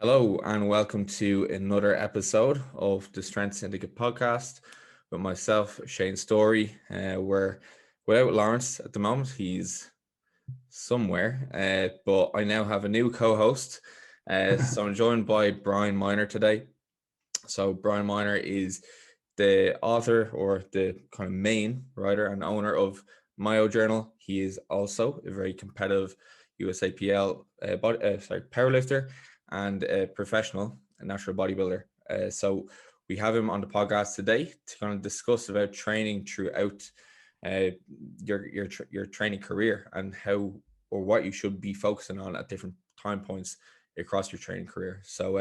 Hello and welcome to another episode of the Strength Syndicate podcast with myself, Shane Story. We're without Lawrence at the moment. He's somewhere, but I now have a new co-host. So I'm joined by Brian Miner today. So Brian Miner is the author or the kind of main writer and owner of MyoJournal. He is also a very competitive USAPL powerlifter and a professional natural bodybuilder. So we have him on the podcast today to kind of discuss about training throughout your training career and how or what you should be focusing on at different time points across your training career. So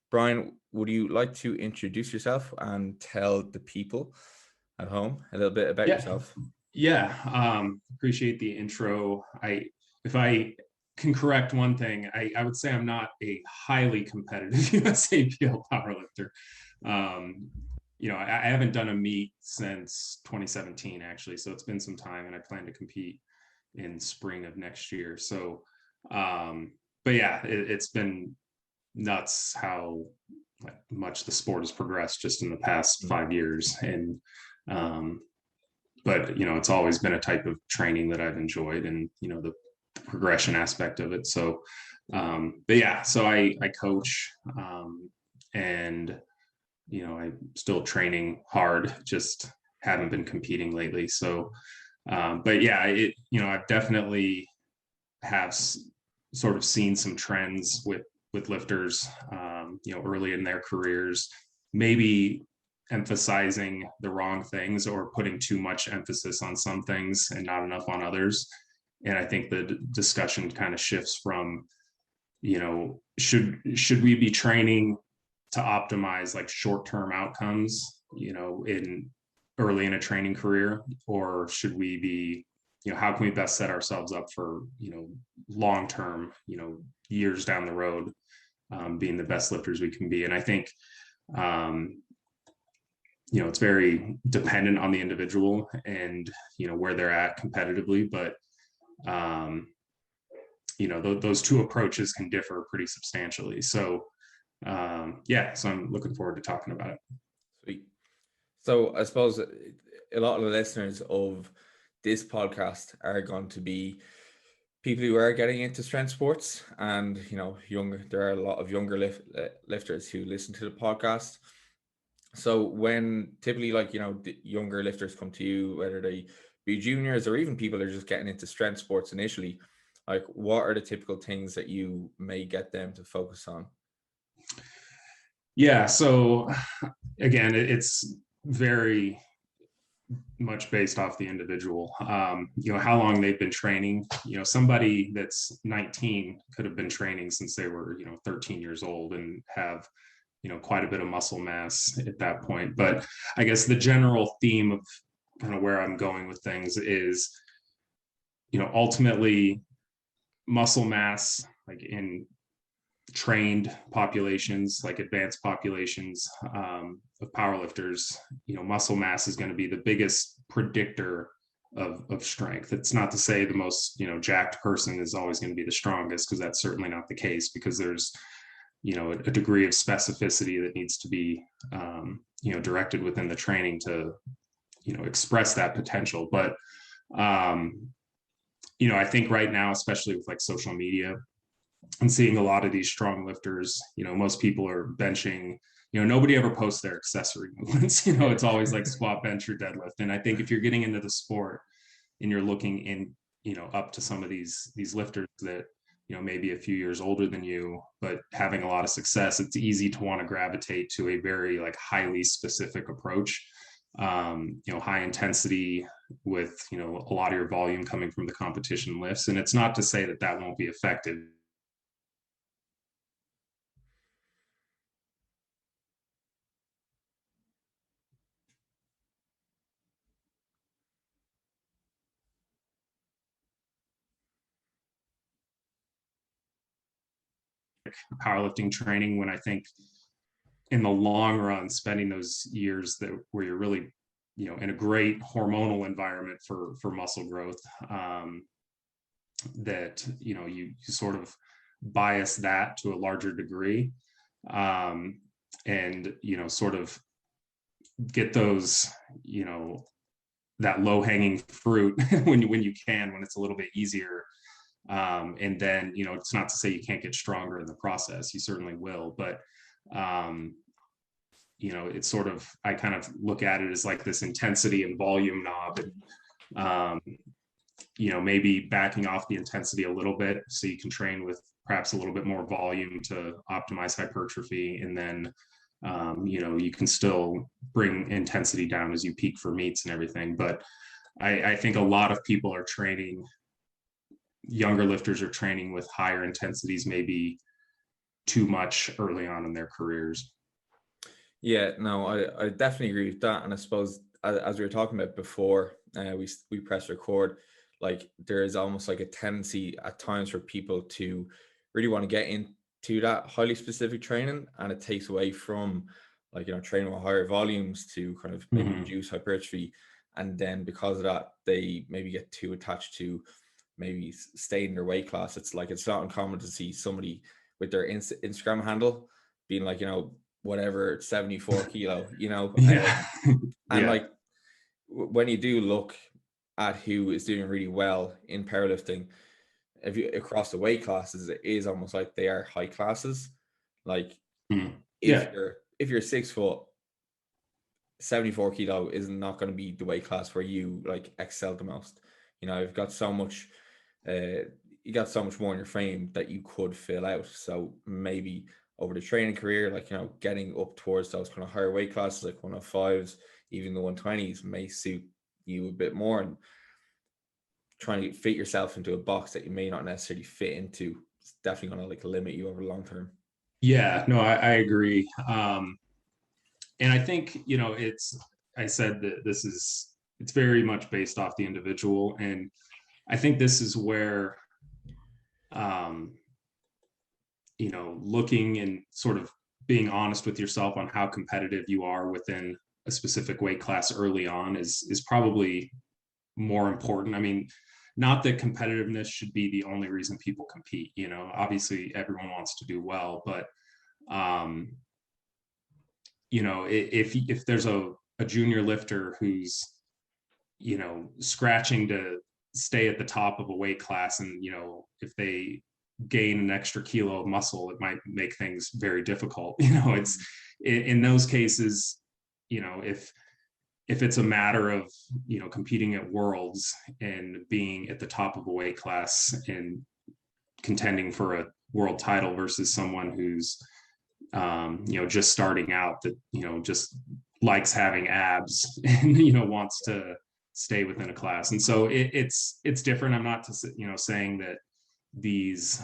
Brian, would you like to introduce yourself and tell the people at home a little bit about yourself? Appreciate the intro. If I can correct one thing, I would say I'm not a highly competitive USAPL powerlifter. I haven't done a meet since 2017, actually. So it's been some time, and I plan to compete in spring of next year. So, it's been nuts how much the sport has progressed just in the past 5 years. And, but it's always been a type of training that I've enjoyed, and the progression aspect of it. So so I coach, and I'm still training hard, just haven't been competing lately. So I've definitely have sort of seen some trends with lifters early in their careers, maybe emphasizing the wrong things or putting too much emphasis on some things and not enough on others. And I think the discussion kind of shifts from, should we be training to optimize like short-term outcomes, in early in a training career, or should we be, how can we best set ourselves up for, long-term, years down the road, being the best lifters we can be. And I think, it's very dependent on the individual and, where they're at competitively, but those two approaches can differ pretty substantially. So so I'm looking forward to talking about it. Sweet. So I suppose a lot of the listeners of this podcast are going to be people who are getting into strength sports, and there are a lot of younger lifters who listen to the podcast. So when typically the younger lifters come to you, whether they be juniors or even people that are just getting into strength sports initially, like what are the typical things that you may get them to focus on? Yeah, so again, it's very much based off the individual. How long they've been training. Somebody that's 19 could have been training since they were 13 years old and have quite a bit of muscle mass at that point. But I guess the general theme of kind of where I'm going with things is, ultimately muscle mass, like in trained populations, like advanced populations of powerlifters, muscle mass is going to be the biggest predictor of strength. It's not to say the most jacked person is always going to be the strongest, because that's certainly not the case, because there's a degree of specificity that needs to be directed within the training to express that potential. But I think right now, especially with like social media and seeing a lot of these strong lifters, most people are benching, nobody ever posts their accessory movements. It's always like squat, bench, or deadlift. And I think if you're getting into the sport and you're looking in, up to some of these lifters that, maybe a few years older than you, but having a lot of success, it's easy to want to gravitate to a very like highly specific approach. High intensity with, a lot of your volume coming from the competition lifts. And it's not to say that that won't be effective. Powerlifting training, when I think in the long run, spending those years where you're really, in a great hormonal environment for muscle growth, that, you sort of bias that to a larger degree, and, sort of get those, that low hanging fruit when you can, when it's a little bit easier. And then, it's not to say you can't get stronger in the process. You certainly will, but, it's sort of, I kind of look at it as like this intensity and volume knob, and, maybe backing off the intensity a little bit so you can train with perhaps a little bit more volume to optimize hypertrophy. And then, you can still bring intensity down as you peak for meets and everything. But I think a lot of people are training, younger lifters are training with higher intensities, maybe too much early on in their careers. Yeah, no, I definitely agree with that. And I suppose, as we were talking about before, we press record, like there is almost like a tendency at times for people to really want to get into that highly specific training, and it takes away from, like, training with higher volumes to kind of maybe reduce hypertrophy. And then because of that, they maybe get too attached to maybe stay in their weight class. It's like, it's not uncommon to see somebody with their Instagram handle being like, whatever, 74 kilo, Yeah. and Yeah. like when you do look at who is doing really well in powerlifting, if you across the weight classes, it is almost like they are high classes. Like if you're 6 foot, 74 kilo is not going to be the weight class where you like excel the most. You've got so much you got so much more in your frame that you could fill out. So maybe over the training career, like, getting up towards those kind of higher weight classes, like 105s, even the 120s, may suit you a bit more. And trying to fit yourself into a box that you may not necessarily fit into, it's definitely going to like limit you over the long term. Yeah, no, I agree. And I think, I said that it's very much based off the individual. And I think this is where, looking and sort of being honest with yourself on how competitive you are within a specific weight class early on is probably more important. I mean, not that competitiveness should be the only reason people compete. Obviously everyone wants to do well, but, if there's a junior lifter who's, scratching to stay at the top of a weight class, and, if they gain an extra kilo of muscle, it might make things very difficult. It's in those cases, if it's a matter of, competing at worlds and being at the top of a weight class and contending for a world title versus someone who's, just starting out, that, just likes having abs and, wants to stay within a class. And so it's different. I'm not saying that these,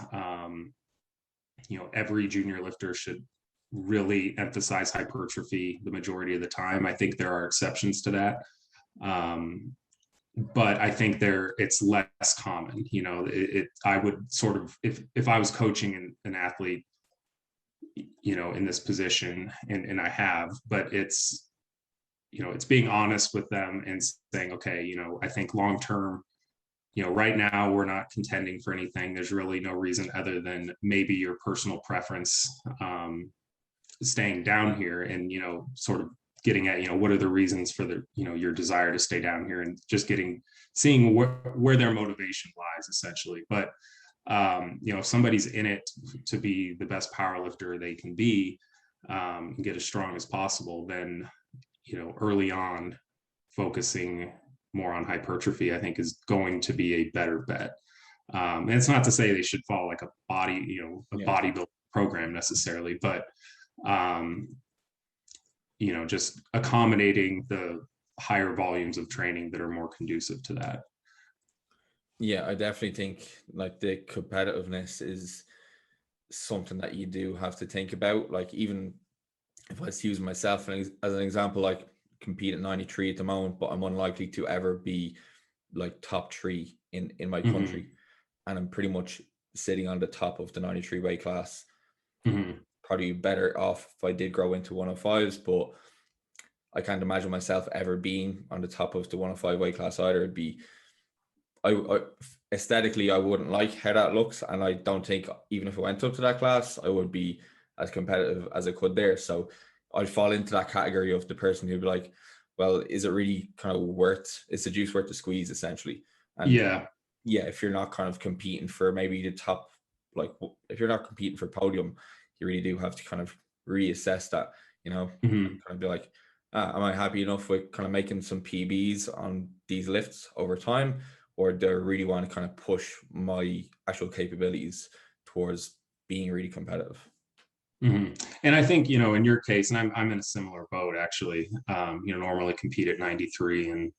every junior lifter should really emphasize hypertrophy the majority of the time. I think there are exceptions to that. But I think it's less common. I would sort of, if I was coaching an athlete, in this position, and I have, but it's being honest with them and saying, okay, I think long term, right now we're not contending for anything. There's really no reason other than maybe your personal preference, staying down here, and, sort of getting at, what are the reasons for your desire to stay down here, and just seeing where their motivation lies, essentially. But, if somebody's in it to be the best power lifter they can be, and get as strong as possible, then, early on, focusing more on hypertrophy, I think, is going to be a better bet. And it's not to say they should follow like a bodybuilder program necessarily, but, just accommodating the higher volumes of training that are more conducive to that. Yeah, I definitely think like the competitiveness is something that you do have to think about. Like, even if I was to use myself as an example, like compete at 93 at the moment, but I'm unlikely to ever be like top 3 in my country. And I'm pretty much sitting on the top of the 93 weight class. Probably better off if I did grow into 105s, but I can't imagine myself ever being on the top of the 105 weight class either. I aesthetically, I wouldn't like how that looks, and I don't think even if I went up to that class, I would be as competitive as I could there. So I'd fall into that category of the person who'd be like, well, is it really kind of is the juice worth the squeeze, essentially? And Yeah. yeah, if you're not kind of competing for maybe the top, like if you're not competing for podium, you really do have to kind of reassess that, Mhm. kind of be like, am I happy enough with kind of making some PBs on these lifts over time, or do I really want to kind of push my actual capabilities towards being really competitive? And I think, in your case, and I'm in a similar boat actually, normally compete at 93 and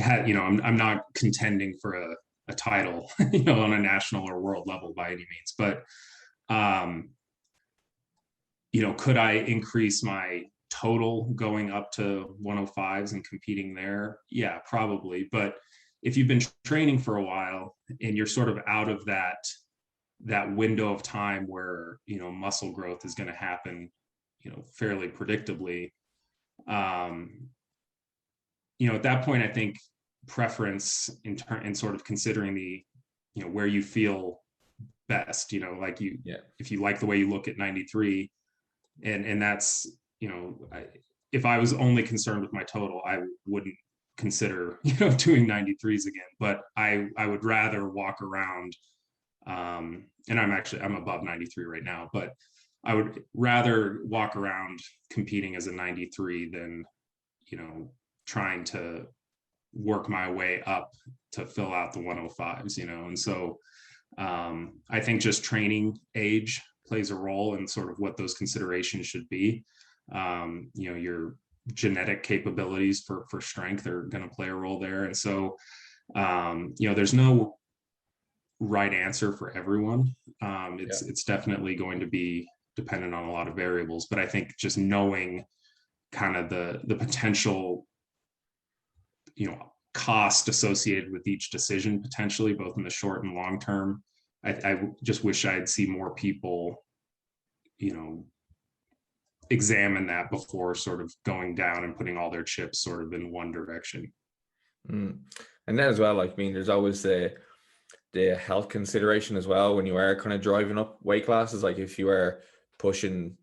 I'm not contending for a title, on a national or world level by any means, but, could I increase my total going up to 105s and competing there? Yeah, probably. But if you've been training for a while and you're sort of out of that window of time where muscle growth is going to happen fairly predictably, at that point I think preference in sort of considering the where you feel best, like if you like the way you look at 93, and that's if I was only concerned with my total, I wouldn't consider doing 93s again, but I would rather walk around, and I'm above 93 right now, but I would rather walk around competing as a 93 than trying to work my way up to fill out the 105s, and so I think just training age plays a role in sort of what those considerations should be. Your genetic capabilities for strength are going to play a role there, and so there's no right answer for everyone. It's definitely going to be dependent on a lot of variables, but I think just knowing kind of the potential cost associated with each decision, potentially both in the short and long term, I just wish I'd see more people examine that before sort of going down and putting all their chips sort of in one direction. And then as well, like, I mean, there's always the health consideration as well when you are kind of driving up weight classes. Like if you are pushing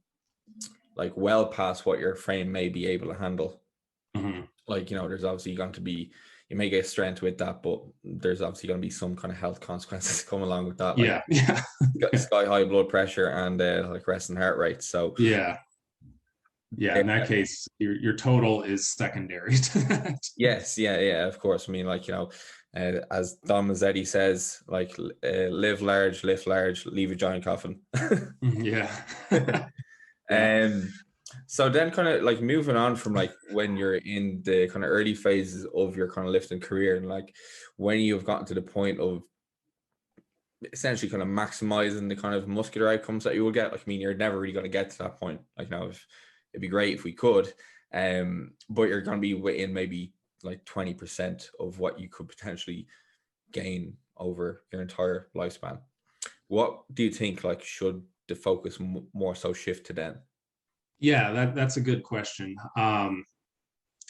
like well past what your frame may be able to handle, like, there's obviously going to be, you may get strength with that, but there's obviously going to be some kind of health consequences come along with that, like sky high blood pressure and like resting heart rate. So in that case, your total is secondary to that. Yes, yeah, of course. I mean, like, as Dom Mazzetti says, like, live large, lift large, leave a giant coffin. Yeah. So then kind of like moving on from like when you're in the kind of early phases of your kind of lifting career, and like when you've gotten to the point of essentially kind of maximizing the kind of muscular outcomes that you will get. Like, I mean, you're never really going to get to that point. Like, it'd be great if we could, but you're going to be within maybe like 20% of what you could potentially gain over your entire lifespan. What do you think, like, should the focus more so shift to then? Yeah, that's a good question.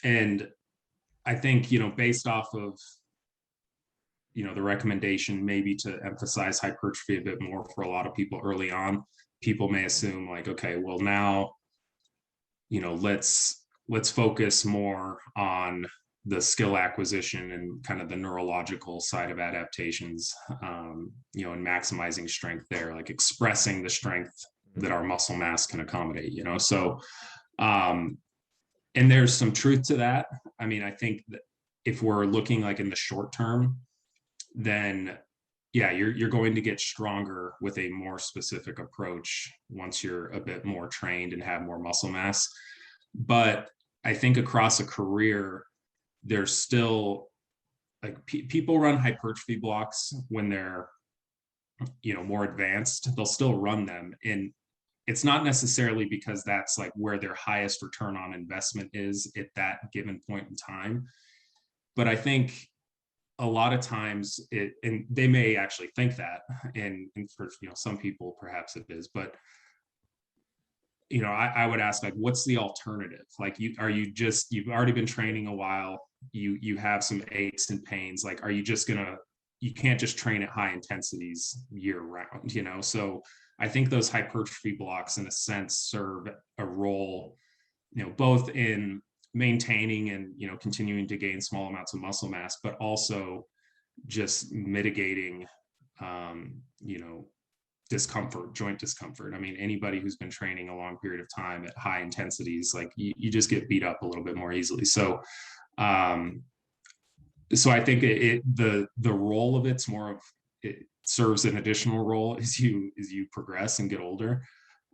And I think, based off of, the recommendation maybe to emphasize hypertrophy a bit more for a lot of people early on, people may assume like, okay, well now, let's focus more on the skill acquisition and kind of the neurological side of adaptations, and maximizing strength there, like expressing the strength that our muscle mass can accommodate, so and there's some truth to that. I mean, I think that if we're looking like in the short term, then yeah, you're going to get stronger with a more specific approach once you're a bit more trained and have more muscle mass. But I think across a career, there's still like people run hypertrophy blocks when they're more advanced. They'll still run them, and it's not necessarily because that's like where their highest return on investment is at that given point in time. But I think a lot of times and they may actually think that, and for some people perhaps it is, but I would ask, like, what's the alternative? Like, you've already been training a while, you have some aches and pains, like, are you just gonna, you can't just train at high intensities year round, you know? So I think those hypertrophy blocks in a sense serve a role, you know, both in maintaining and, you know, continuing to gain small amounts of muscle mass, but also just mitigating, you know, discomfort, joint discomfort. I mean, anybody who's been training a long period of time at high intensities, like you just get beat up a little bit more easily. So, so I think the role of it's more of, it serves an additional role as you progress and get older.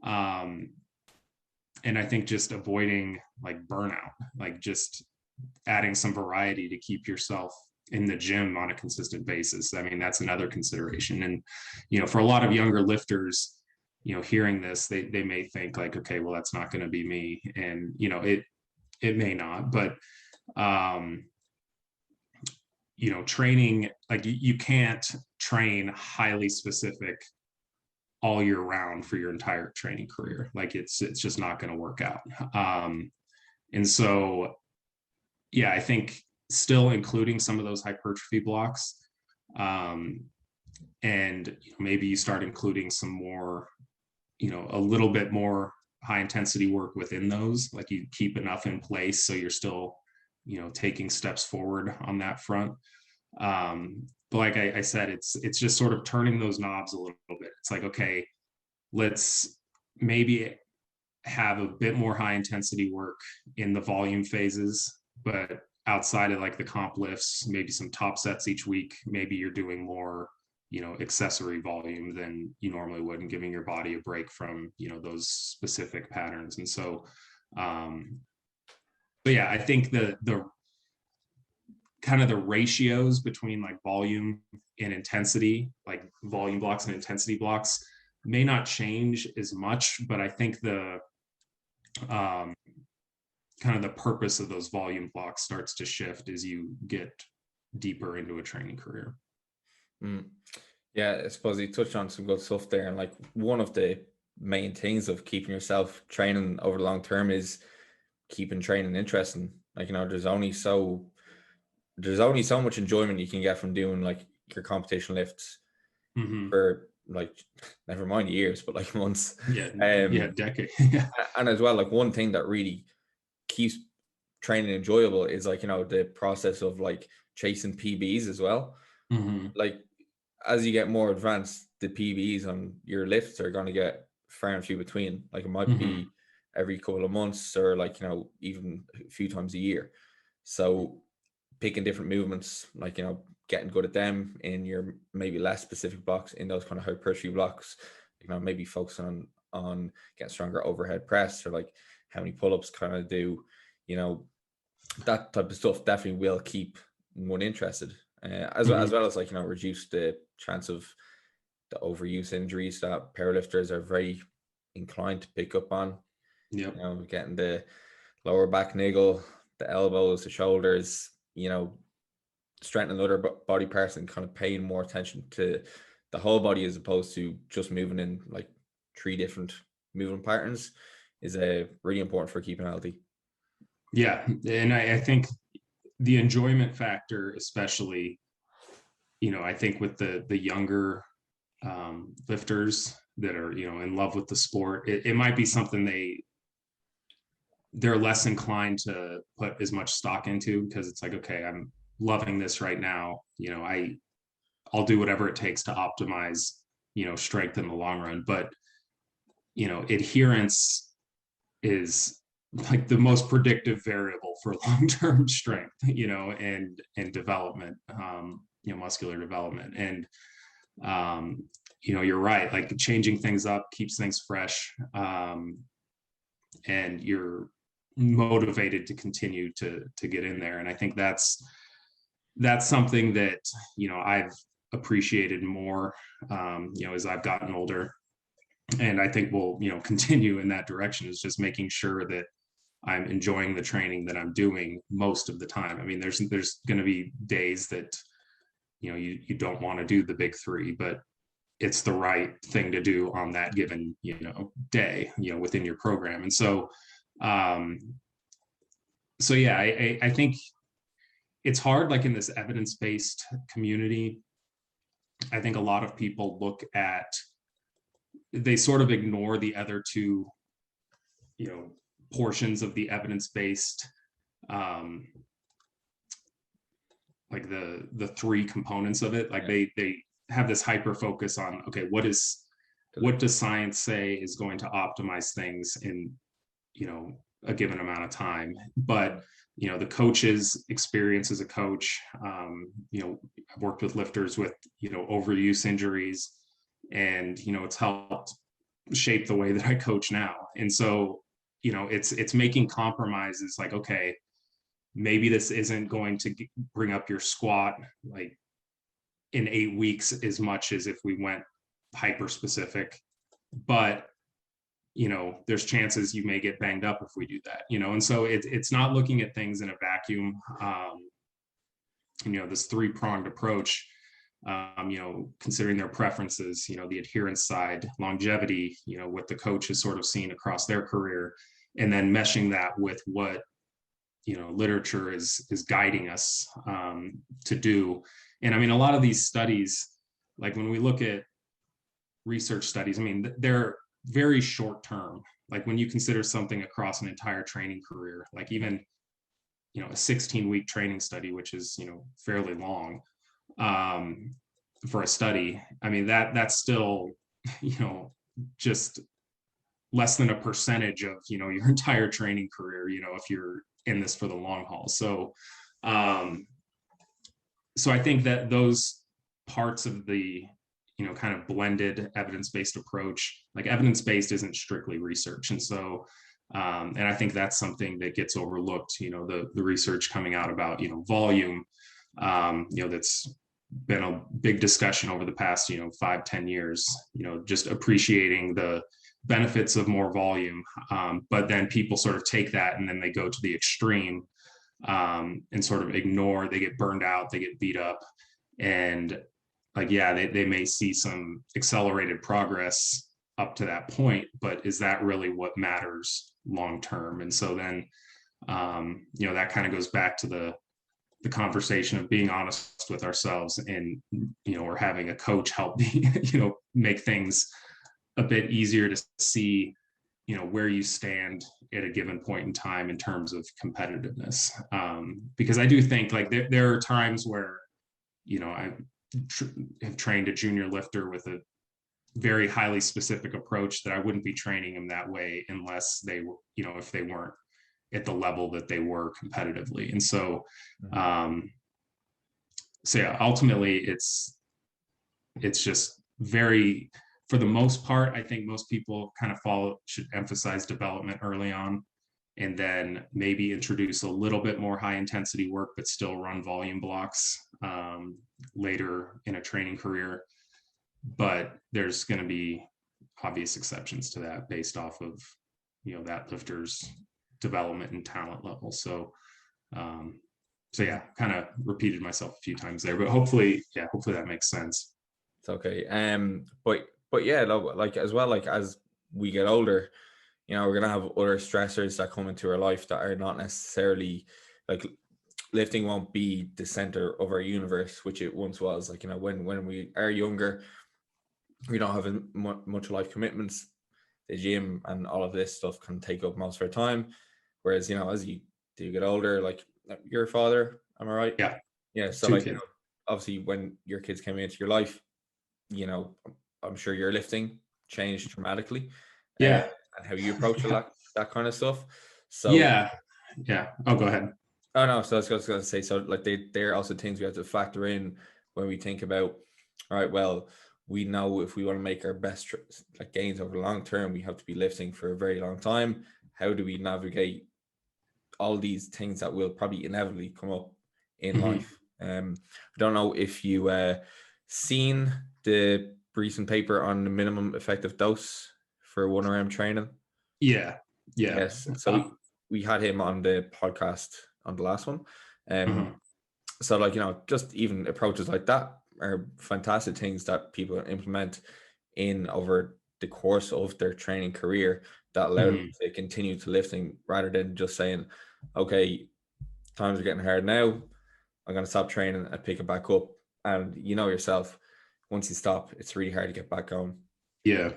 And I think just avoiding like burnout, like just adding some variety to keep yourself in the gym on a consistent basis. I mean, that's another consideration. And, you know, for a lot of younger lifters, you know, hearing this, they may think like, okay, well, that's not going to be me. And, you know, it may not, but, you know, training, like you can't train highly specific all year round for your entire training career. Like it's just not going to work out. And so, yeah, I think still including some of those hypertrophy blocks, and you know, maybe you start including some more, you know, a little bit more high intensity work within those, like you keep enough in place so you're still, you know, taking steps forward on that front. But like I said, it's just sort of turning those knobs a little bit. It's like, okay, let's maybe have a bit more high intensity work in the volume phases, but outside of like the comp lifts, maybe some top sets each week, maybe you're doing more, you know, accessory volume than you normally would, and giving your body a break from, you know, those specific patterns. And so, but yeah, I think the kind of the ratios between like volume and intensity, like volume blocks and intensity blocks, may not change as much, but I think the kind of the purpose of those volume blocks starts to shift as you get deeper into a training career. Yeah, I suppose you touched on some good stuff there. And like one of the main things of keeping yourself training over the long term is keeping training interesting. Like, you know, there's only so much enjoyment you can get from doing like your competition lifts for like, never mind years, but like months. Decade. And as well, like one thing that really keeps training enjoyable is like, you know, the process of like chasing PBs as well. Like as you get more advanced, the PBs on your lifts are going to get far and few between. Like it might be every couple of months, or like, you know, even a few times a year. So picking different movements, like, you know, getting good at them in your maybe less specific blocks, in those kind of hypertrophy blocks, you know, maybe focus on getting stronger overhead press, or like how many pull-ups kind of do, you know, that type of stuff definitely will keep one interested, as well as like, you know, reduce the chance of the overuse injuries that powerlifters are very inclined to pick up on. You know, getting the lower back niggle, the elbows, the shoulders, you know, strengthening other body parts, and kind of paying more attention to the whole body as opposed to just moving in like 3 different movement patterns is really important for keeping healthy. Yeah. And I think the enjoyment factor, especially, you know, I think with the younger lifters that are, you know, in love with the sport, it might be something they're less inclined to put as much stock into, because it's like, okay, I'm loving this right now. You know, I'll do whatever it takes to optimize, you know, strength in the long run. But, you know, adherence is like the most predictive variable for long-term strength, you know, and development, you know, muscular development. And, you know, you're right, like changing things up keeps things fresh. And you're motivated to continue to get in there. And I think that's something that, you know, I've appreciated more, you know, as I've gotten older. And I think we'll, you know, continue in that direction, is just making sure that I'm enjoying the training that I'm doing most of the time. I mean, there's going to be days that, you know, you don't want to do the big 3, but it's the right thing to do on that given, you know, day, you know, within your program. And so, so yeah, I think it's hard, like in this evidence-based community. I think a lot of people they sort of ignore the other two, portions of the evidence-based, like the three components of it. Like they have this hyper focus on, okay, what does science say is going to optimize things in, a given amount of time? But the coach's experience as a coach, I've worked with lifters with overuse injuries, and it's helped shape the way that I coach now. And so it's making compromises, like, okay, maybe this isn't going to bring up your squat like in 8 weeks as much as if we went hyper specific, but there's chances you may get banged up if we do that, and so it's not looking at things in a vacuum. This three-pronged approach, considering their preferences, the adherence side, longevity, what the coach has sort of seen across their career, and then meshing that with what literature is guiding us to do. And I mean, a lot of these studies, like when we look at research studies, I mean, they're very short term. Like when you consider something across an entire training career, like even a 16-week training study, which is fairly long for a study. I mean, that's still just less than a percentage of your entire training career, if you're in this for the long haul. So so I think that those parts of the kind of blended evidence-based approach, like evidence-based isn't strictly research. And so, and I think that's something that gets overlooked, the research coming out about, volume, that's been a big discussion over the past, 5-10 years, just appreciating the benefits of more volume. But then people sort of take that and then they go to the extreme and sort of ignore, they get burned out, they get beat up. And like, yeah, they may see some accelerated progress up to that point, but is that really what matters long term? And so then, that kind of goes back to the conversation of being honest with ourselves, and, or having a coach help me, make things a bit easier to see, where you stand at a given point in time in terms of competitiveness. Because I do think like there are times where, I have trained a junior lifter with a very highly specific approach that I wouldn't be training them that way unless they were, if they weren't at the level that they were competitively. And so, so yeah, ultimately it's just very, for the most part, I think most people kind of should emphasize development early on, and then maybe introduce a little bit more high intensity work, but still run volume blocks later in a training career. But there's going to be obvious exceptions to that based off of, that lifter's development and talent level. So, so yeah, kind of repeated myself a few times there, but hopefully that makes sense. It's okay. But yeah, like as well, like as we get older, we're gonna have other stressors that come into our life that are not necessarily, like lifting won't be the center of our universe, which it once was. Like, when we are younger, we don't have much life commitments. The gym and all of this stuff can take up most of our time. Whereas, as you do get older, like you're a father, am I right? Yeah. Yeah. So like, obviously when your kids came into your life, I'm sure your lifting changed dramatically. Yeah. And how you approach that kind of stuff. So yeah. Oh, go ahead. Oh no, so I was going to say, so like they're also things we have to factor in when we think about, all right, well, we know if we want to make our best like gains over the long term, we have to be lifting for a very long time. How do we navigate all these things that will probably inevitably come up in life? I don't know if you seen the recent paper on the minimum effective dose for 1RM training. Yeah. Yes. So we had him on the podcast on the last one. So like, just even approaches like that are fantastic things that people implement in over the course of their training career that allow them to continue to lifting, rather than just saying, okay, times are getting hard now, I'm going to stop training and pick it back up. And you know yourself, once you stop, it's really hard to get back going. Yeah.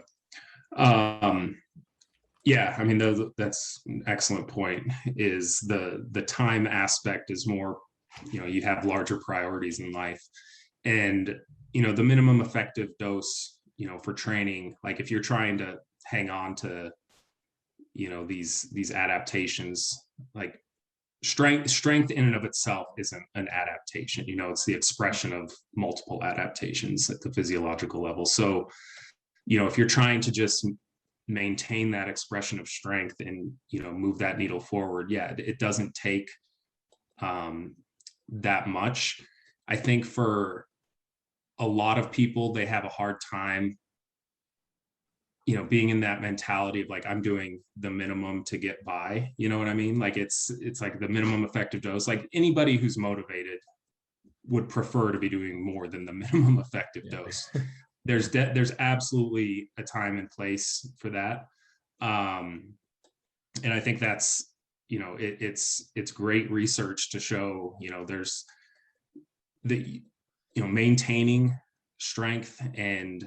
Yeah, I mean, that's an excellent point. Is the time aspect is more, you have larger priorities in life, and the minimum effective dose, for training, like if you're trying to hang on to, these adaptations, like strength in and of itself isn't an adaptation. It's the expression of multiple adaptations at the physiological level. So, if you're trying to just maintain that expression of strength and move that needle forward, yeah, it doesn't take that much. I think for a lot of people, they have a hard time being in that mentality of like, I'm doing the minimum to get by, you know what I mean? Like it's like the minimum effective dose. Like anybody who's motivated would prefer to be doing more than the minimum effective dose. There's absolutely a time and place for that. And I think that's, it's great research to show, there's the, maintaining strength and,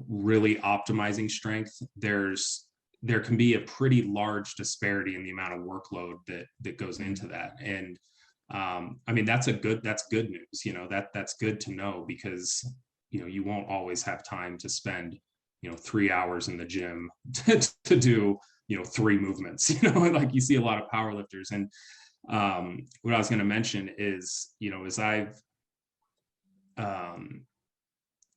really optimizing strength. There can be a pretty large disparity in the amount of workload that goes into that. And I mean, that's good news, that's good to know, because, you won't always have time to spend, 3 hours in the gym to do, 3 movements, like you see a lot of powerlifters. And what I was going to mention is, as I've,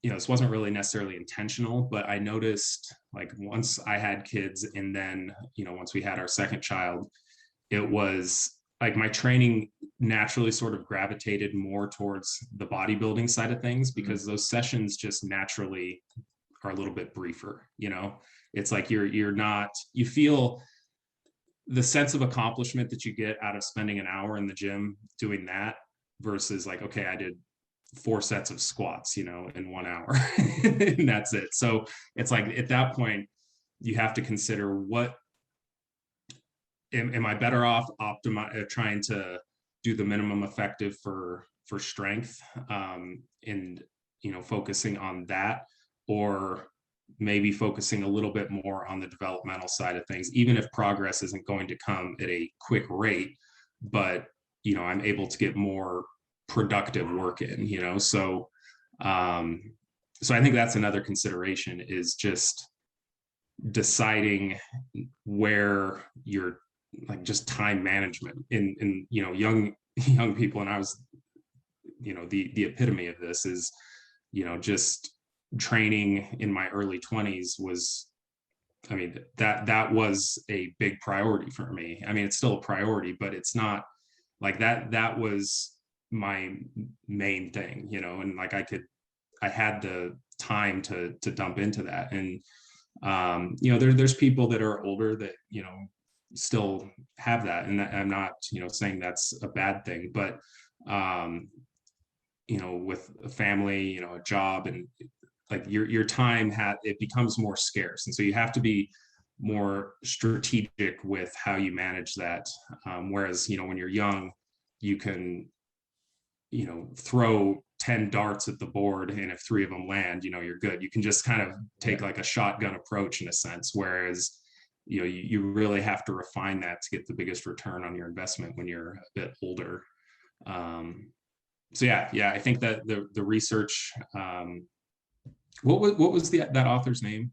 this wasn't really necessarily intentional, but I noticed like once I had kids and then, once we had our second child, it was like my training naturally sort of gravitated more towards the bodybuilding side of things, because those sessions just naturally are a little bit briefer. It's like you feel the sense of accomplishment that you get out of spending an hour in the gym doing that versus like, okay, I did 4 sets of squats, in 1 hour and that's it. So it's like at that point you have to consider, what am I better off trying to do the minimum effective for strength, and focusing on that, or maybe focusing a little bit more on the developmental side of things, even if progress isn't going to come at a quick rate, but I'm able to get more productive work in, so I think that's another consideration, is just deciding where you're like just time management in young people. And I was the epitome of this is just training in my early 20s was, I mean, that was a big priority for me. I mean, it's still a priority, but it's not like that was my main thing, and like I had the time to dump into that. And there's people that are older that still have that, and I'm not saying that's a bad thing, but with a family, a job, and like your time it becomes more scarce, and so you have to be more strategic with how you manage that. Whereas when you're young, you can throw 10 darts at the board, and if 3 of them land, you're good. You can just kind of take like a shotgun approach in a sense, whereas you really have to refine that to get the biggest return on your investment when you're a bit older. So yeah, I think that the research, what was that author's name?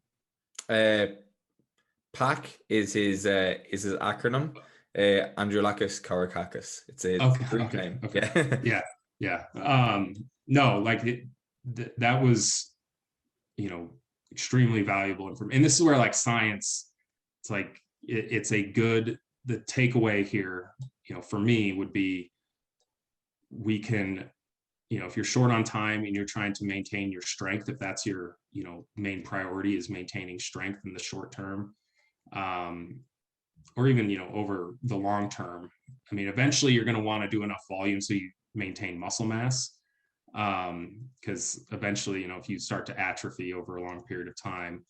PAC is his acronym. Androulakis Kourakakis. It's a Greek name. Okay. Yeah. No, like that was, extremely valuable information. And this is where like science, it's like it's a good, the takeaway here, for me would be, we can, if you're short on time and you're trying to maintain your strength, if that's your, main priority is maintaining strength in the short term, or even, over the long term. I mean, eventually you're going to want to do enough volume so you maintain muscle mass, because eventually, if you start to atrophy over a long period of time,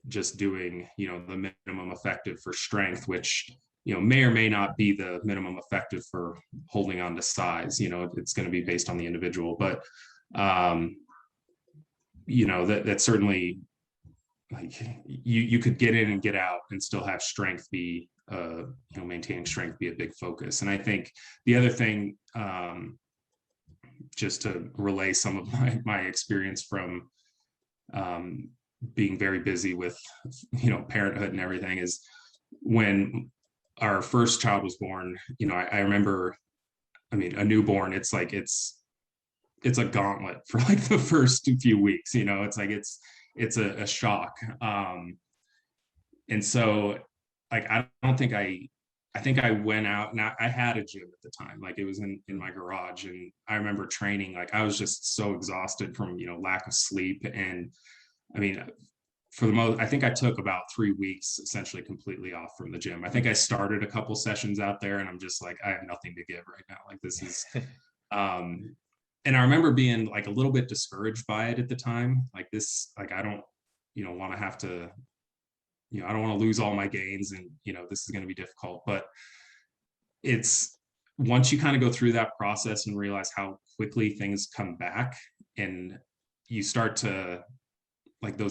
just doing, the minimum effective for strength, which may or may not be the minimum effective for holding on to size. It's going to be based on the individual, but that certainly, like, you could get in and get out and still have strength be maintaining strength be a big focus. And I think the other thing, just to relay some of my experience from being very busy with parenthood and everything, is when our first child was born, I remember, a newborn, it's like it's a gauntlet for like the first few weeks. It's like it's a shock. And so, like, I think I went out, and I had a gym at the time, like it was in my garage, and I remember training, like I was just so exhausted from lack of sleep. And for the most, I think I took about 3 weeks essentially completely off from the gym. I think I started a couple sessions out there, and I'm just like, I have nothing to give right now. Like, this is and I remember being like a little bit discouraged by it at the time. Like, this, like, I don't want to have to, I don't want to lose all my gains, and this is going to be difficult. But it's, once you kind of go through that process and realize how quickly things come back, and you start to, like, the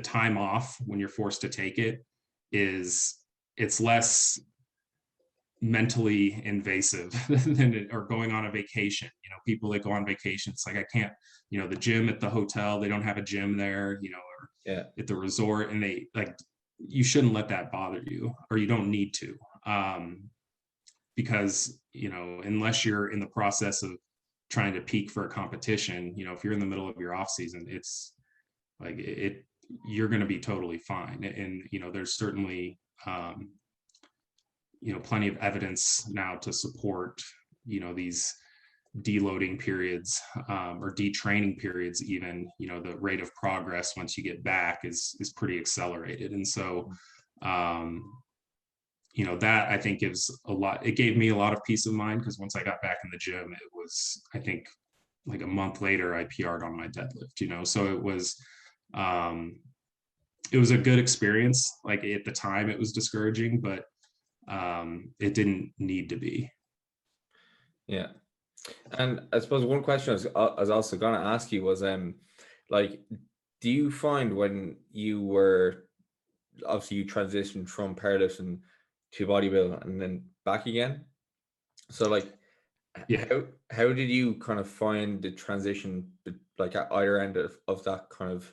time off when you're forced to take it, it's less mentally invasive than or going on a vacation. People that go on vacation, it's like, I can't, the gym at the hotel, they don't have a gym there, or at the resort, and they, like, you shouldn't let that bother you, or you don't need to, because unless you're in the process of trying to peak for a competition, if you're in the middle of your off season, it's like you're going to be totally fine. And there's certainly plenty of evidence now to support these deloading periods, or detraining periods even. The rate of progress once you get back is pretty accelerated. And so that, I think, gives a lot. It gave me a lot of peace of mind, because once I got back in the gym, it was, I think, like a month later, I PR'd on my deadlift. So it was a good experience. Like, at the time it was discouraging, but it didn't need to be. Yeah. And I suppose one question I was also going to ask you was, like, do you find when you were, obviously you transitioned from powerlifting to bodybuilding and then back again, so like, how did you kind of find the transition, like at either end of that kind of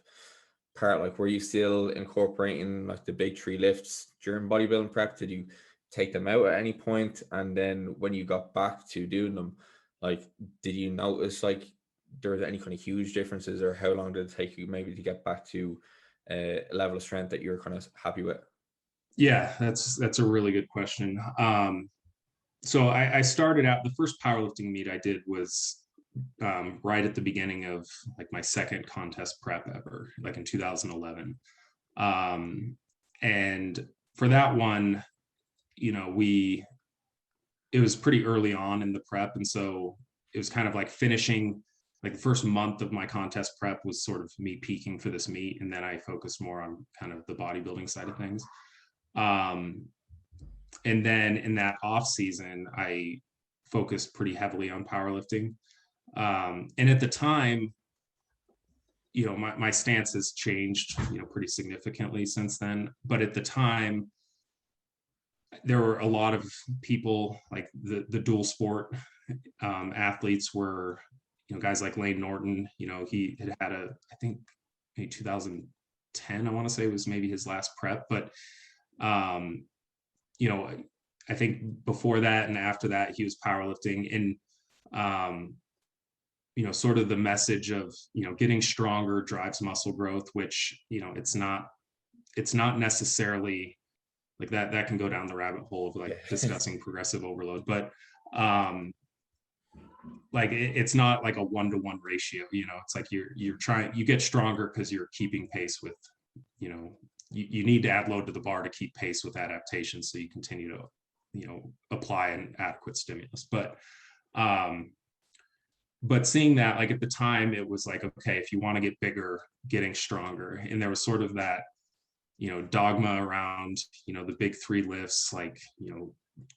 part? Like, were you still incorporating like the big 3 lifts during bodybuilding prep? Did you take them out at any point? And then when you got back to doing them, like, did you notice like there was any kind of huge differences, or how long did it take you maybe to get back to a level of strength that you're kind of happy with? Yeah, that's a really good question. So I started out, the first powerlifting meet I did was right at the beginning of like my second contest prep ever, like in 2011. And for that one, it was pretty early on in the prep. And so it was kind of like finishing, like the first month of my contest prep was sort of me peaking for this meet. And then I focused more on kind of the bodybuilding side of things. And then in that off season, I focused pretty heavily on powerlifting. And at the time, my stance has changed, pretty significantly since then. But at the time, there were a lot of people, like the dual sport athletes were, guys like Lane Norton. He had I think maybe 2010, I want to say, was maybe his last prep. But I think before that and after that, he was powerlifting. And sort of the message of getting stronger drives muscle growth, which it's not necessarily like that can go down the rabbit hole of like discussing progressive overload, but like it's not like a 1-to-1 ratio. It's like you get stronger because you're keeping pace with, you need to add load to the bar to keep pace with adaptation, so you continue to apply an adequate stimulus. But seeing that, like at the time, it was like, okay, if you want to get bigger, getting stronger. And there was sort of that, dogma around, the big three lifts, like,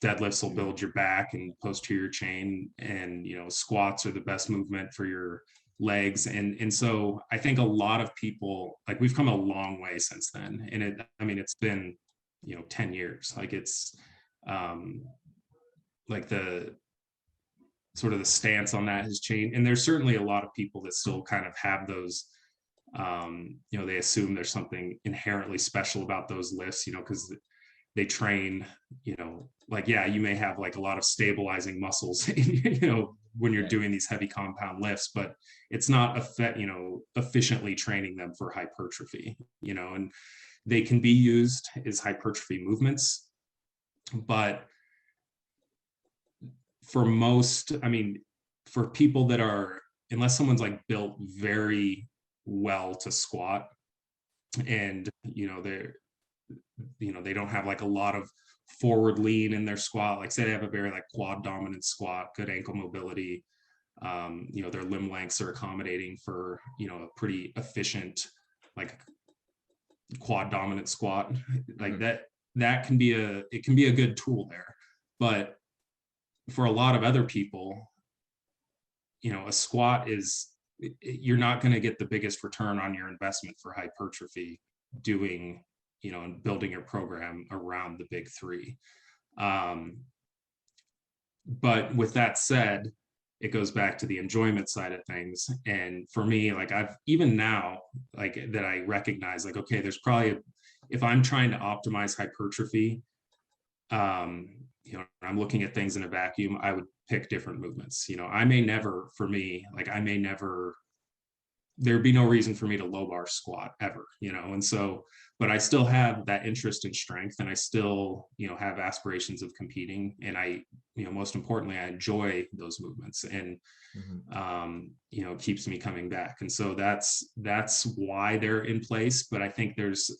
deadlifts will build your back and posterior chain, and, squats are the best movement for your legs. And so I think a lot of people, like, we've come a long way since then. And it's been, 10 years. Like, it's like the sort of the stance on that has changed. And there's certainly a lot of people that still kind of have those, they assume there's something inherently special about those lifts, because they train, like, yeah, you may have like a lot of stabilizing muscles, when you're doing these heavy compound lifts, but it's not efficiently training them for hypertrophy, and they can be used as hypertrophy movements. But for most, for people that are, unless someone's like built very well to squat, and they don't have like a lot of forward lean in their squat, like say they have a very like quad dominant squat, good ankle mobility, their limb lengths are accommodating for a pretty efficient like quad dominant squat, like that can be a good tool there. But for a lot of other people, a squat you're not going to get the biggest return on your investment for hypertrophy doing, and building your program around the big three. But with that said, it goes back to the enjoyment side of things. And for me, like, I've even now, like, that I recognize, like, okay, there's probably, if I'm trying to optimize hypertrophy, I'm looking at things in a vacuum, I would pick different movements. I may never, for me, like, there'd be no reason for me to low bar squat ever, and so, but I still have that interest in strength, and I still, have aspirations of competing. And I, most importantly, I enjoy those movements, and, it keeps me coming back. And so that's why they're in place. But I think there's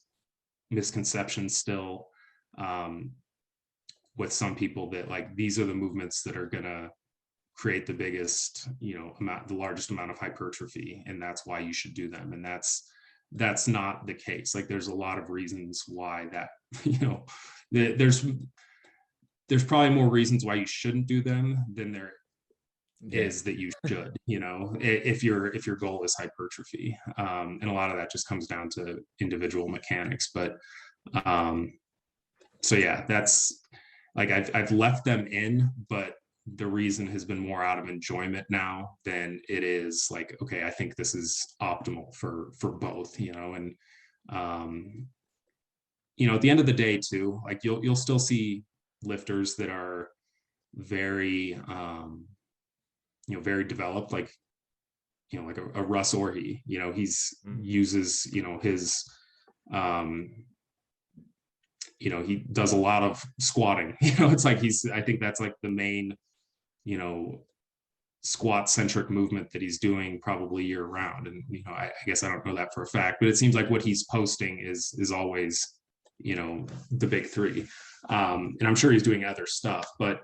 misconceptions still, with some people that, like, these are the movements that are going to create the biggest, the largest amount of hypertrophy, and that's why you should do them. And that's not the case. Like, there's a lot of reasons why that, there's probably more reasons why you shouldn't do them than there is that you should, if your goal is hypertrophy. And a lot of that just comes down to individual mechanics. But so yeah, that's like, I've left them in, but the reason has been more out of enjoyment now than it is like, okay, I think this is optimal for both, and at the end of the day too, like, you'll still see lifters that are very very developed, like, like a Russ Orhey, he's uses, his he does a lot of squatting, it's like I think that's like the main, squat centric movement that he's doing probably year round. And, I guess I don't know that for a fact, but it seems like what he's posting is always, the big three. And I'm sure he's doing other stuff, but,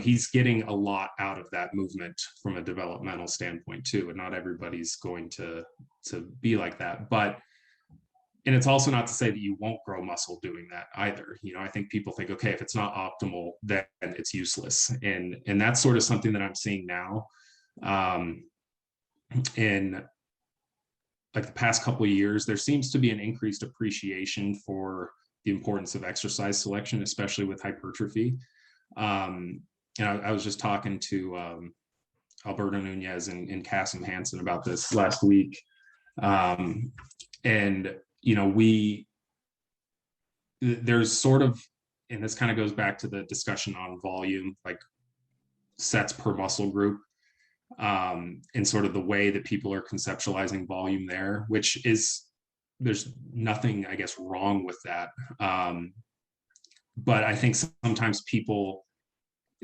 he's getting a lot out of that movement from a developmental standpoint too. And not everybody's going to be like that, and it's also not to say that you won't grow muscle doing that either. I think people think, okay, if it's not optimal, then it's useless. And that's sort of something that I'm seeing now. In like the past couple of years, there seems to be an increased appreciation for the importance of exercise selection, especially with hypertrophy. I was just talking to Alberto Nunez and Cassim Hansen about this last week. And there's sort of, and this kind of goes back to the discussion on volume, like sets per muscle group, and sort of the way that people are conceptualizing volume there, which is, there's nothing, I guess, wrong with that. But I think sometimes people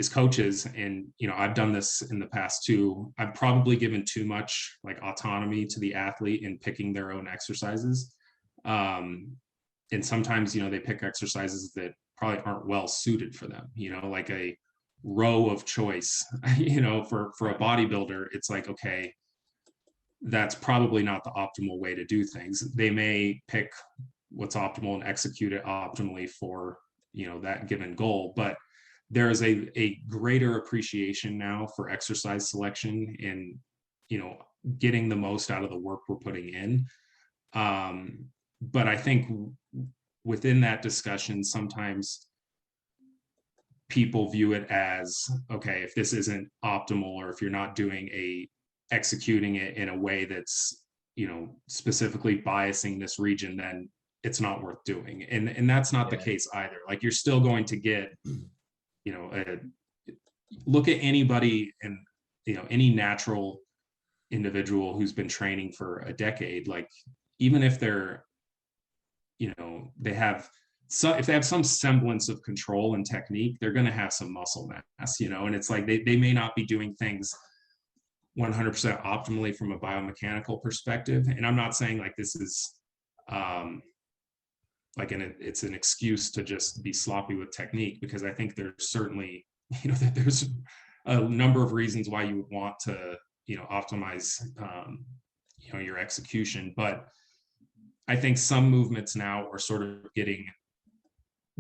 as coaches, and, I've done this in the past too, I've probably given too much like autonomy to the athlete in picking their own exercises. And sometimes, they pick exercises that probably aren't well suited for them, like a row of choice, for a bodybuilder, it's like, okay, that's probably not the optimal way to do things. They may pick, what's optimal and execute it optimally for, that given goal. But there's a greater appreciation now for exercise selection and, getting the most out of the work we're putting in. But I think within that discussion, sometimes people view it as, okay, if this isn't optimal, or if you're not executing it in a way that's, specifically biasing this region, then it's not worth doing. And that's not the case either. Like, you're still going to get, look at anybody, and, any natural individual who's been training for a decade, like, even if they're, they have if they have some semblance of control and technique, they're going to have some muscle mass, and it's like they may not be doing things 100% optimally from a biomechanical perspective. And I'm not saying like this is it's an excuse to just be sloppy with technique, because I think there's certainly, that there's a number of reasons why you would want to, optimize, your execution. But I think some movements now are sort of getting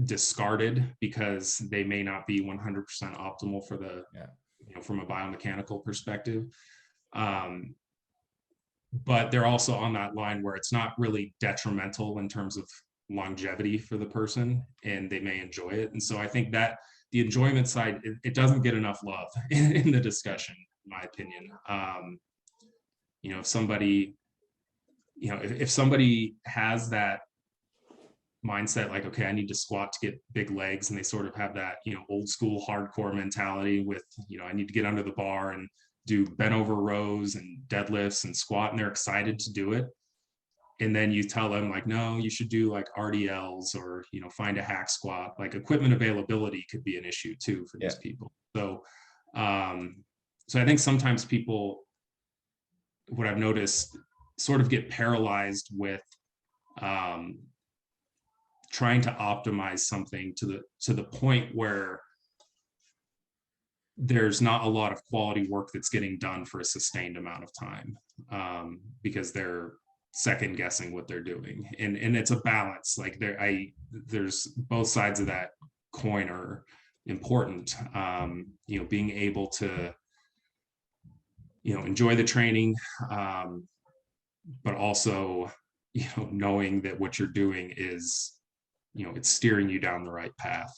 discarded because they may not be 100% optimal for the, from a biomechanical perspective. But they're also on that line where it's not really detrimental in terms of longevity for the person, and they may enjoy it. And so I think that the enjoyment side, it doesn't get enough love in the discussion, in my opinion. If somebody, if somebody has that mindset, like, okay, I need to squat to get big legs, and they sort of have that, old school hardcore mentality with, I need to get under the bar and do bent over rows and deadlifts and squat, and they're excited to do it. And then you tell them like, no, you should do like RDLs, or, find a hack squat. Like, equipment availability could be an issue too for these people. So, so I think sometimes people, what I've noticed, sort of get paralyzed with, trying to optimize something to the point where there's not a lot of quality work that's getting done for a sustained amount of time, because they're second guessing what they're doing. And it's a balance. Like, there's both sides of that coin are important. Being able to, enjoy the training, but also, knowing that what you're doing is, it's steering you down the right path,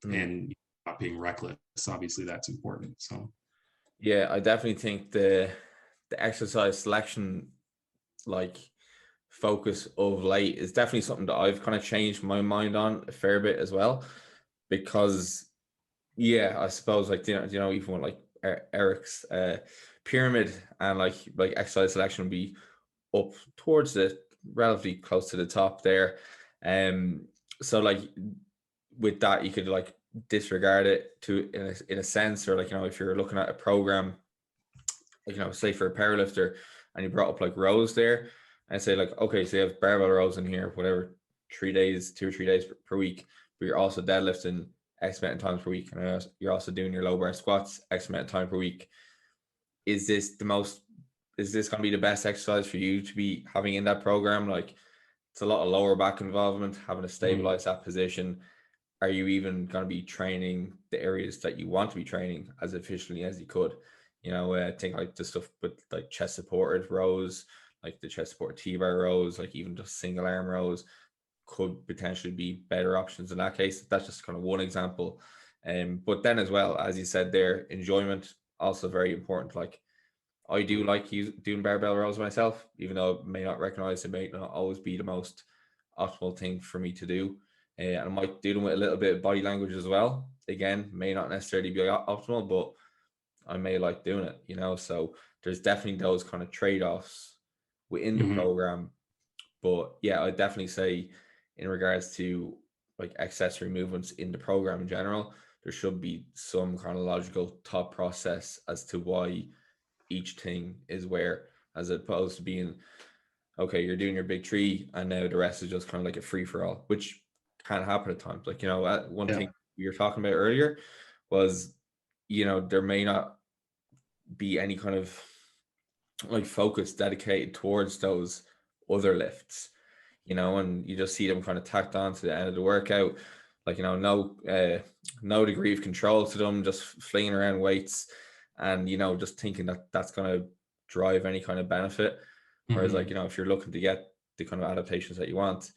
and not being reckless. Obviously that's important. So yeah, I definitely think the exercise selection, like, focus of late is definitely something that I've kind of changed my mind on a fair bit as well, because I suppose, like, even with like Eric's pyramid, and like exercise selection would be up towards the relatively close to the top there. So like with that, you could like disregard it in a sense, or like, if you're looking at a program, like, say for a powerlifter, and you brought up like rows there, and say like, okay, so you have barbell rows in here, whatever, 2 or 3 days per week, but you're also deadlifting X amount of times per week, and you're also doing your low bar squats X amount of time per week. Is this going to be the best exercise for you to be having in that program? Like, it's a lot of lower back involvement, having to stabilize that position. Are you even going to be training the areas that you want to be training as efficiently as you could? I think like the stuff with like chest supported rows, like the chest supported T-bar rows, like even just single arm rows, could potentially be better options in that case. That's just kind of one example. But then as well, as you said there, enjoyment also very important. Like, I do like doing barbell rows myself, even though I may not recognize it may not always be the most optimal thing for me to do. And I might do them with a little bit of body language as well. Again, may not necessarily be optimal, but I may like doing it, so there's definitely those kind of trade-offs within the program. But yeah, I definitely say in regards to like accessory movements in the program in general, there should be some kind of logical thought process as to why each thing is where, as opposed to being, okay, you're doing your big three and now the rest is just kind of like a free-for-all, which can happen at times. Like, one thing we were talking about earlier was, there may not be any kind of like focus dedicated towards those other lifts. you know, and you just see them kind of tacked on to the end of the workout, like, you know, no degree of control to them, just flinging around weights, and, you know, just thinking that that's going to drive any kind of benefit. Whereas, like, you know, if you're looking to get the kind of adaptations that you want,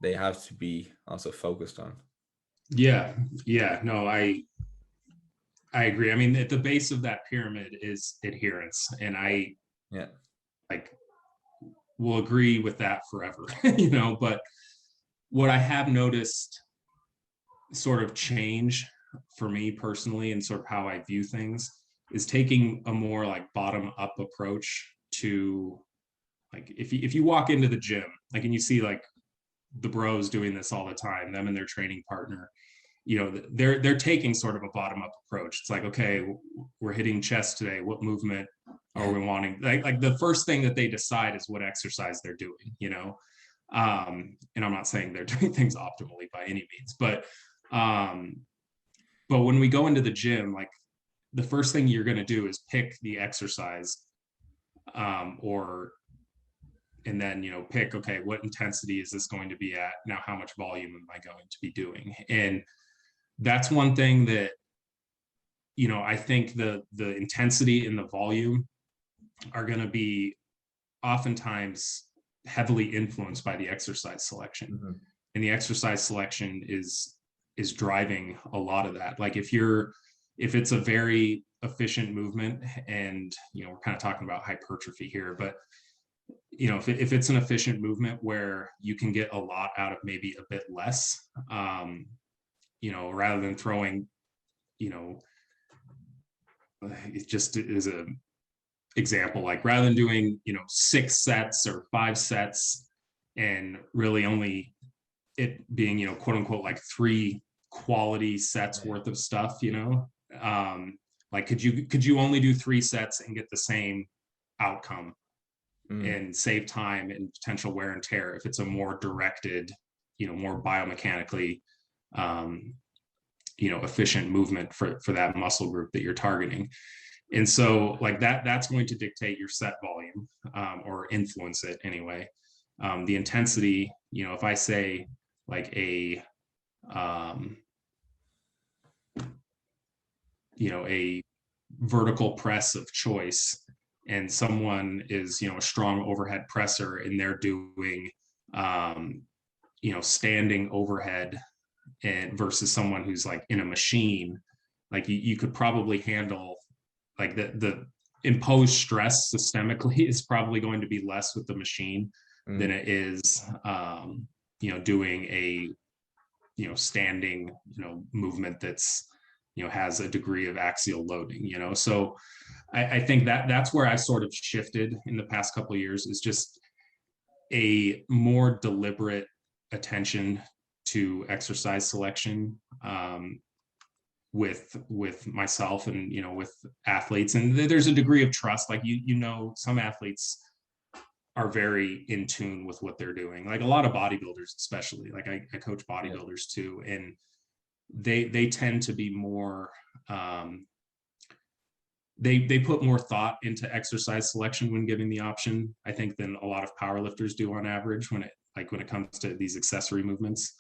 they have to be also focused on. Yeah. No, I agree. I mean, at the base of that pyramid is adherence, and I like will agree with that forever, you know. But what I have noticed sort of change for me personally, and sort of how I view things, is taking a more like bottom up approach to, like, if you walk into the gym, like, and you see like the bros doing this all the time, them and their training partner, you know, they're taking sort of a bottom up approach. It's like, okay, we're hitting chest today. What movement are we wanting? Like the first thing that they decide is what exercise they're doing, you know? And I'm not saying they're doing things optimally by any means, but when we go into the gym, like, the first thing you're going to do is pick the exercise, and then, you know, pick, okay, what intensity is this going to be at? Now, how much volume am I going to be doing? And that's one thing that, you know, I think the intensity and the volume are going to be oftentimes heavily influenced by the exercise selection. Mm-hmm. And the exercise selection is driving a lot of that. Like, if it's a very efficient movement, and, you know, we're kind of talking about hypertrophy here, but, you know, if it's an efficient movement where you can get a lot out of maybe a bit less, you know, rather than throwing, you know, it just is a example, like, rather than doing, you know, 6 sets or 5 sets and really only it being, you know, quote unquote, like 3 quality sets worth of stuff, you know, like, could you only do 3 sets and get the same outcome and save time and potential wear and tear if it's a more directed, you know, more biomechanically, you know, efficient movement for that muscle group that you're targeting? And so, like, that's going to dictate your set volume, or influence it anyway. The intensity, you know, if I say like a, you know, a vertical press of choice, and someone is, you know, a strong overhead presser, and they're doing, you know, standing overhead, and versus someone who's like in a machine, like, you could probably handle, like, the imposed stress systemically is probably going to be less with the machine than it is, you know, doing a, you know, standing, you know, movement that's, you know, has a degree of axial loading, you know. So I think that's where I sort of shifted in the past couple of years, is just a more deliberate attention to exercise selection, with myself and, you know, with athletes. And there's a degree of trust, like, you know, some athletes are very in tune with what they're doing, like a lot of bodybuilders, especially, like, I coach bodybuilders too, and they tend to be more, they put more thought into exercise selection when giving the option, I think, than a lot of powerlifters do on average when it comes to these accessory movements.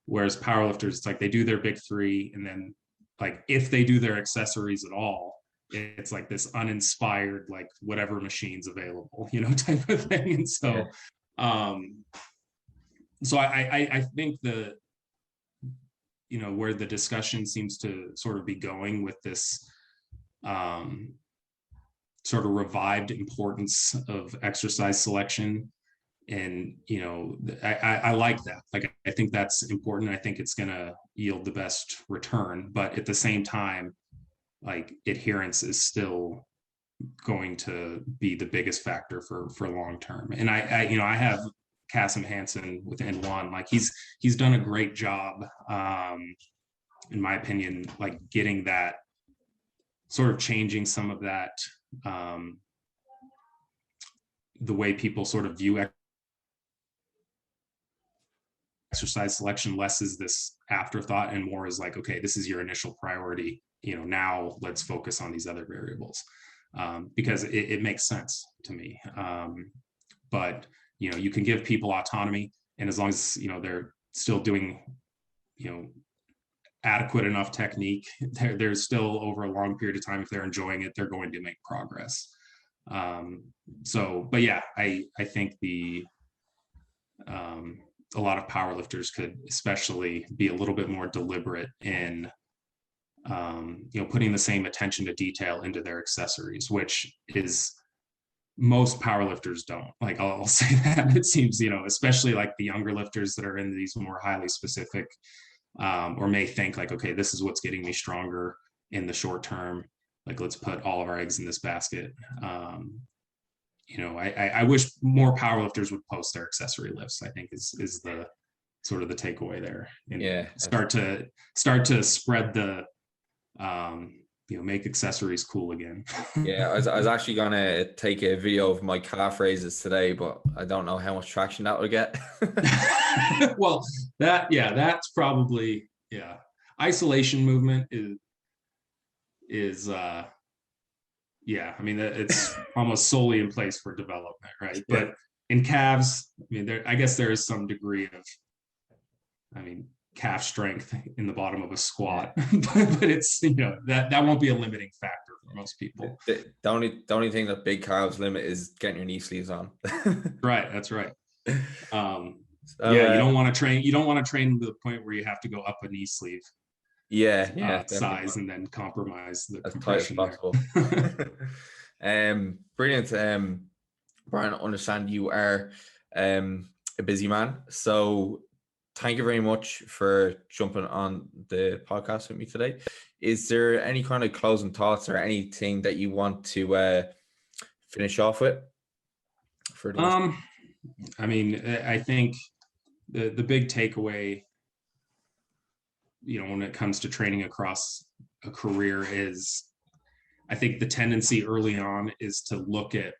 Whereas powerlifters, it's like they do their big 3, and then, like, if they do their accessories at all, it's like this uninspired, like, whatever machine's available, you know, type of thing. And so, so I think you know, where the discussion seems to sort of be going with this, sort of revived importance of exercise selection. And, you know, I like that. Like, I think that's important. I think it's going to yield the best return, but at the same time, like, adherence is still going to be the biggest factor for long term. And I you know, I have Kasim Hansen with N1, like, he's done a great job, in my opinion, like, getting that, sort of changing some of that, the way people sort of view exercise selection, less as this afterthought and more as like, okay, this is your initial priority, you know, now let's focus on these other variables, because it makes sense to me. But you can give people autonomy, and as long as, they're still doing, adequate enough technique, they're still, over a long period of time, if they're enjoying it, they're going to make progress. But yeah, I think a lot of powerlifters could especially be a little bit more deliberate in putting the same attention to detail into their accessories, which is, most powerlifters don't. Like, I'll say that. It seems, especially like the younger lifters that are in these more highly specific, or may think like, okay, this is what's getting me stronger in the short term. Like, let's put all of our eggs in this basket. I wish more powerlifters would post their accessory lifts, I think is the sort of the takeaway there. And start to spread the, make accessories cool again. Yeah, I was actually gonna take a video of my calf raises today, but I don't know how much traction that would get. Well, that's probably, isolation movement is I mean, it's almost solely in place for development, right? But in calves, I mean, I guess there is some degree of, calf strength in the bottom of a squat, but it's, that won't be a limiting factor for most people. The only thing that big calves limit is getting your knee sleeves on. Right, that's right. You don't want to train to the point where you have to go up a knee sleeve. Size and then compromise the compression as possible. Brilliant. Brian, I understand you are a busy man, so thank you very much for jumping on the podcast with me today. Is there any kind of closing thoughts or anything that you want to finish off with? I think the big takeaway, when it comes to training across a career, is, I think the tendency early on is to look at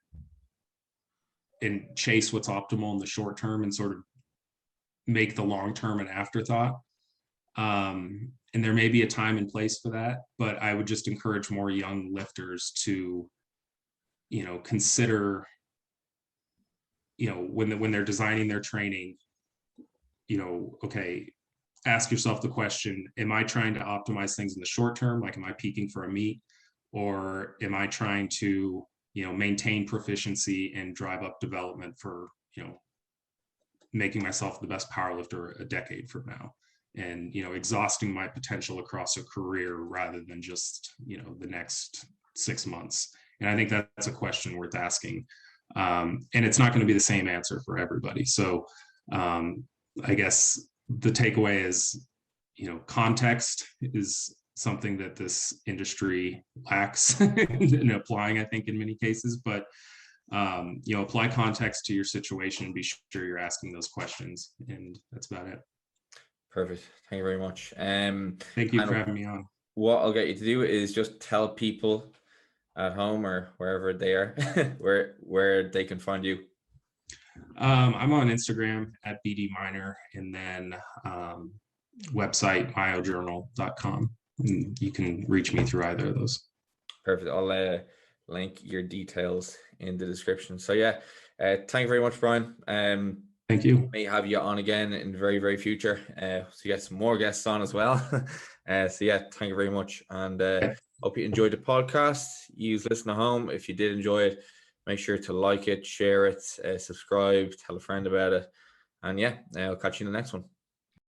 and chase what's optimal in the short term and sort of make the long term an afterthought. And there may be a time and place for that, but I would just encourage more young lifters to, consider, when they're designing their training, okay, ask yourself the question, am I trying to optimize things in the short term? Like, am I peaking for a meet, or am I trying to, maintain proficiency and drive up development for, making myself the best powerlifter a decade from now, and, exhausting my potential across a career rather than just, the next 6 months. And I think that's a question worth asking. And it's not going to be the same answer for everybody. So I guess the takeaway is, context is something that this industry lacks in applying, I think, in many cases, but apply context to your situation and be sure you're asking those questions. And that's about it. Perfect. Thank you very much. Thank you for having me on. What I'll get you to do is just tell people at home or wherever they are where they can find you. I'm on Instagram at bdminer, and then website MyoJournal.com. And you can reach me through either of those. Perfect. I'll link your details in the description. So thank you very much, Brian. Thank you. May have you on again in the very, very future. So you get some more guests on as well. Thank you very much. And hope you enjoyed the podcast. You listen at home. If you did enjoy it, make sure to like it, share it, subscribe, tell a friend about it. And I'll catch you in the next one.